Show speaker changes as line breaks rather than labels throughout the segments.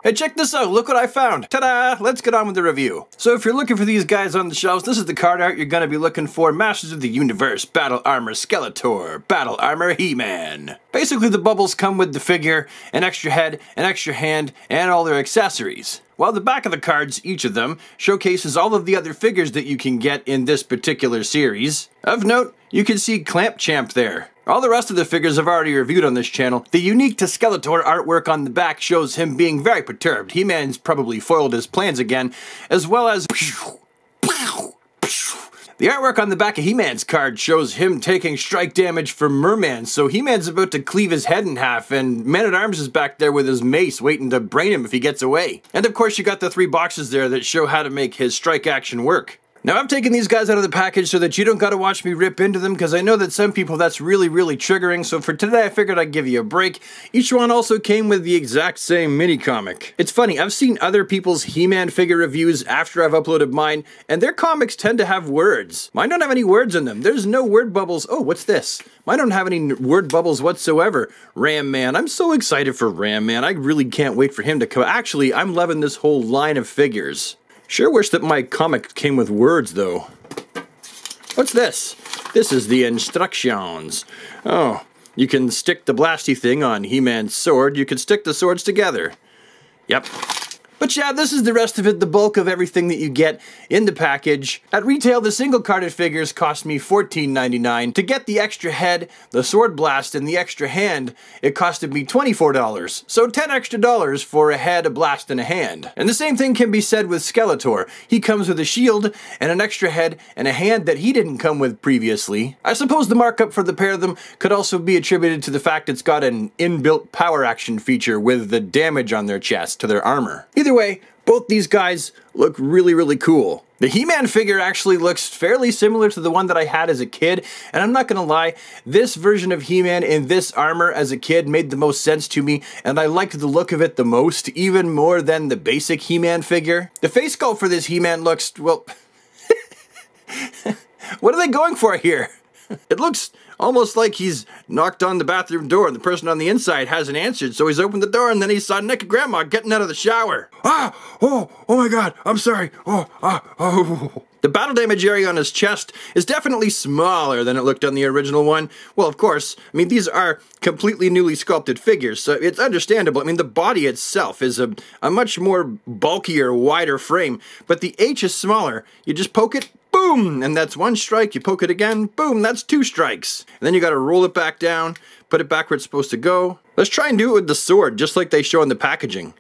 Hey, check this out, look what I found. Ta-da! Let's get on with the review. So if you're looking for these guys on the shelves, this is the card art you're gonna be looking for. Masters of the Universe, Battle Armor Skeletor, Battle Armor He-Man. Basically the bubbles come with the figure, an extra head, an extra hand, and all their accessories. While the back of the cards, each of them, showcases all of the other figures that you can get in this particular series. Of note, you can see Clamp Champ there. All the rest of the figures I've already reviewed on this channel. The unique to Skeletor artwork on the back shows him being very perturbed. He-Man's probably foiled his plans again, as well as the artwork on the back of He-Man's card shows him taking strike damage from Merman, so He-Man's about to cleave his head in half, and Man-at-Arms is back there with his mace waiting to brain him if he gets away. And of course you got the 3 boxes there that show how to make his strike action work. Now I've taken these guys out of the package so that you don't gotta watch me rip into them, because I know that some people that's really triggering, so for today I figured I'd give you a break. Each one also came with the exact same mini-comic. It's funny, I've seen other people's He-Man figure reviews after I've uploaded mine, and their comics tend to have words. Mine don't have any words in them. There's no word bubbles. Oh, what's this? Mine don't have any word bubbles whatsoever. Ram Man. I'm so excited for Ram Man. I really can't wait for him to come. Actually, I'm loving this whole line of figures. Sure wish that my comic came with words, though. What's this? This is the instructions. Oh, you can stick the blasty thing on He-Man's sword. You can stick the swords together. Yep. But yeah, this is the rest of it, the bulk of everything that you get in the package. At retail, the single carded figures cost me $14.99. To get the extra head, the sword blast, and the extra hand, it costed me $24. So $10 extra for a head, a blast, and a hand. And the same thing can be said with Skeletor. He comes with a shield, and an extra head, and a hand that he didn't come with previously. I suppose the markup for the pair of them could also be attributed to the fact it's got an inbuilt power action feature with the damage on their chest to their armor. Either way, both these guys look really cool. The He-Man figure actually looks fairly similar to the one that I had as a kid, and I'm not gonna lie, this version of He-Man in this armor as a kid made the most sense to me, and I liked the look of it the most, even more than the basic He-Man figure. The face sculpt for this He-Man looks, well, what are they going for here? It looks almost like he's knocked on the bathroom door and the person on the inside hasn't answered, so he's opened the door and then he saw naked grandma getting out of the shower. Oh my god, I'm sorry. Oh. The battle damage area on his chest is definitely smaller than it looked on the original one. Well, of course, I mean, these are completely newly sculpted figures, so it's understandable. I mean, the body itself is a much more bulkier, wider frame, but the H is smaller. You just poke it, boom, and that's 1 strike. You poke it again, boom, that's 2 strikes. And then you gotta roll it back down, put it back where it's supposed to go. Let's try and do it with the sword, just like they show in the packaging.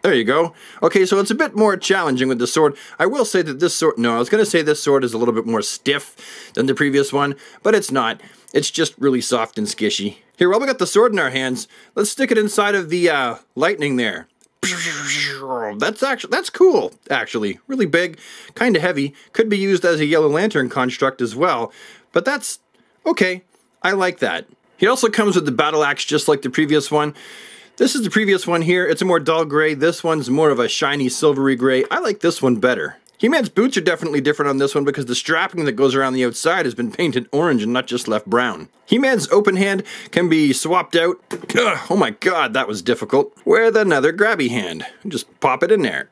There you go. Okay, so it's a bit more challenging with the sword. I will say that this sword, no, I was gonna say this sword is a little bit more stiff than the previous one, but it's not. It's just really soft and skishy. Here, while we got the sword in our hands, let's stick it inside of the lightning there. That's cool, actually. Really big, kind of heavy. Could be used as a Yellow Lantern construct as well, but that's okay. I like that. He also comes with the battle axe just like the previous one. This is the previous one here. It's a more dull gray. This one's more of a shiny silvery gray. I like this one better. He-Man's boots are definitely different on this one because the strapping that goes around the outside has been painted orange and not just left brown. He-Man's open hand can be swapped out. Ugh, oh my god, that was difficult. With another grabby hand. Just pop it in there.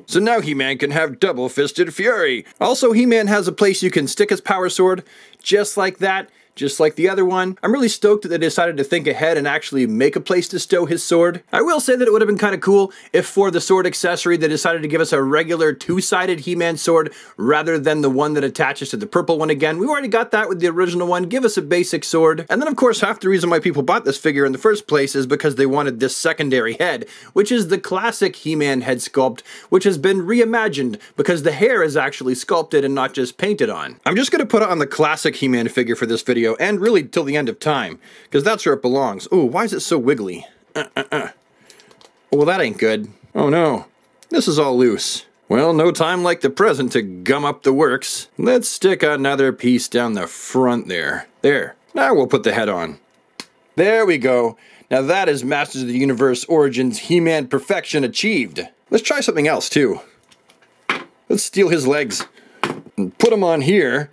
So now He-Man can have double-fisted fury. Also, He-Man has a place you can stick his power sword, just like that. Just like the other one. I'm really stoked that they decided to think ahead and actually make a place to stow his sword. I will say that it would have been kind of cool if for the sword accessory they decided to give us a regular 2-sided He-Man sword rather than the one that attaches to the purple one again. We already got that with the original one. Give us a basic sword. And then of course half the reason why people bought this figure in the first place is because they wanted this secondary head, which is the classic He-Man head sculpt, which has been reimagined because the hair is actually sculpted and not just painted on. I'm just going to put on the classic He-Man figure for this video, and really till the end of time, because that's where it belongs. Ooh, why is it so wiggly? Well, that ain't good. Oh no, this is all loose. Well, no time like the present to gum up the works. Let's stick another piece down the front there. There, now we'll put the head on. There we go. Now that is Masters of the Universe Origins He-Man perfection achieved. Let's try something else too. Let's steal his legs and put them on here.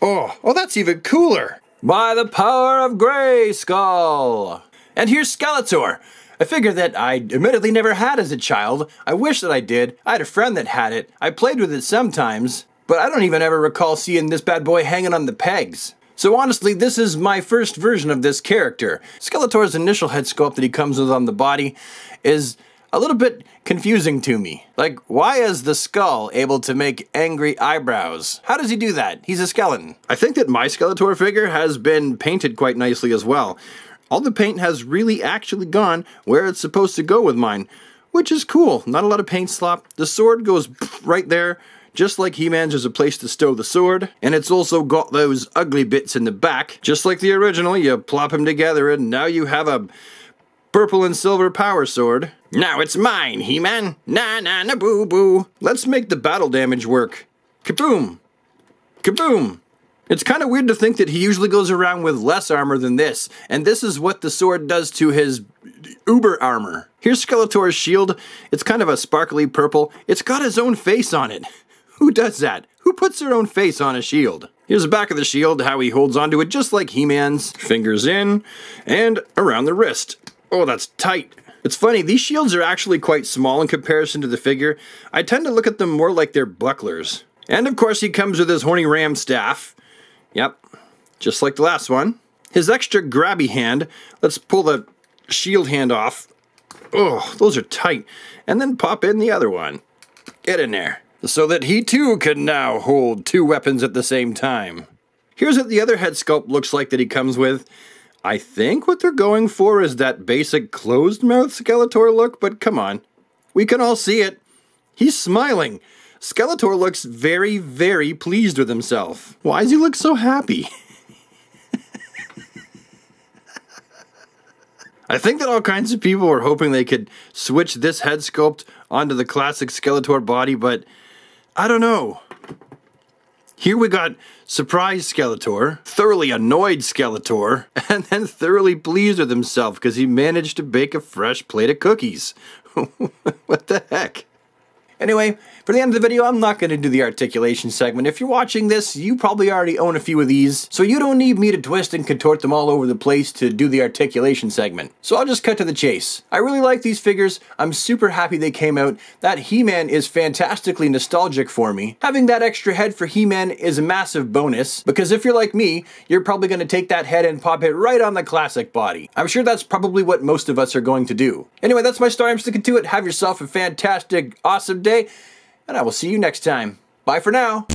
Oh, that's even cooler. By the power of Grayskull. And here's Skeletor, a figure that I admittedly never had as a child. I wish that I did. I had a friend that had it. I played with it sometimes, but I don't even ever recall seeing this bad boy hanging on the pegs. So honestly, this is my first version of this character. Skeletor's initial head sculpt that he comes with on the body is a little bit confusing to me. Like, why is the skull able to make angry eyebrows? How does he do that? He's a skeleton. I think that my Skeletor figure has been painted quite nicely as well. All the paint has really actually gone where it's supposed to go with mine, which is cool. Not a lot of paint slop. The sword goes right there. Just like He-Man's, there's a place to stow the sword, and it's also got those ugly bits in the back. Just like the original, you plop them together and now you have a purple and silver power sword. Now it's mine, He-Man. Na boo boo. Let's make the battle damage work. Kaboom. Kaboom. It's kind of weird to think that he usually goes around with less armor than this, and this is what the sword does to his uber armor. Here's Skeletor's shield. It's kind of a sparkly purple. It's got his own face on it. Who does that? Who puts their own face on a shield? Here's the back of the shield, how he holds onto it just like He-Man's. Fingers in and around the wrist. Oh, that's tight. It's funny, these shields are actually quite small in comparison to the figure. I tend to look at them more like they're bucklers. And of course he comes with his horny ram staff. Yep, just like the last one. His extra grabby hand. Let's pull the shield hand off. Oh, those are tight. And then pop in the other one. Get in there. So that he too can now hold two weapons at the same time. Here's what the other head sculpt looks like that he comes with. I think what they're going for is that basic closed-mouth Skeletor look, but come on. We can all see it. He's smiling. Skeletor looks very, very pleased with himself. Why does he look so happy? I think that all kinds of people were hoping they could switch this head sculpt onto the classic Skeletor body, but I don't know. Here we got surprised Skeletor, thoroughly annoyed Skeletor, and then thoroughly pleased with himself because he managed to bake a fresh plate of cookies. What the heck? Anyway, for the end of the video, I'm not going to do the articulation segment. If you're watching this, you probably already own a few of these, so you don't need me to twist and contort them all over the place to do the articulation segment. So I'll just cut to the chase. I really like these figures. I'm super happy they came out. That He-Man is fantastically nostalgic for me. Having that extra head for He-Man is a massive bonus, because if you're like me, you're probably going to take that head and pop it right on the classic body. I'm sure that's probably what most of us are going to do. Anyway, that's my story. I'm sticking to it. Have yourself a fantastic, awesome day. And I will see you next time. Bye for now.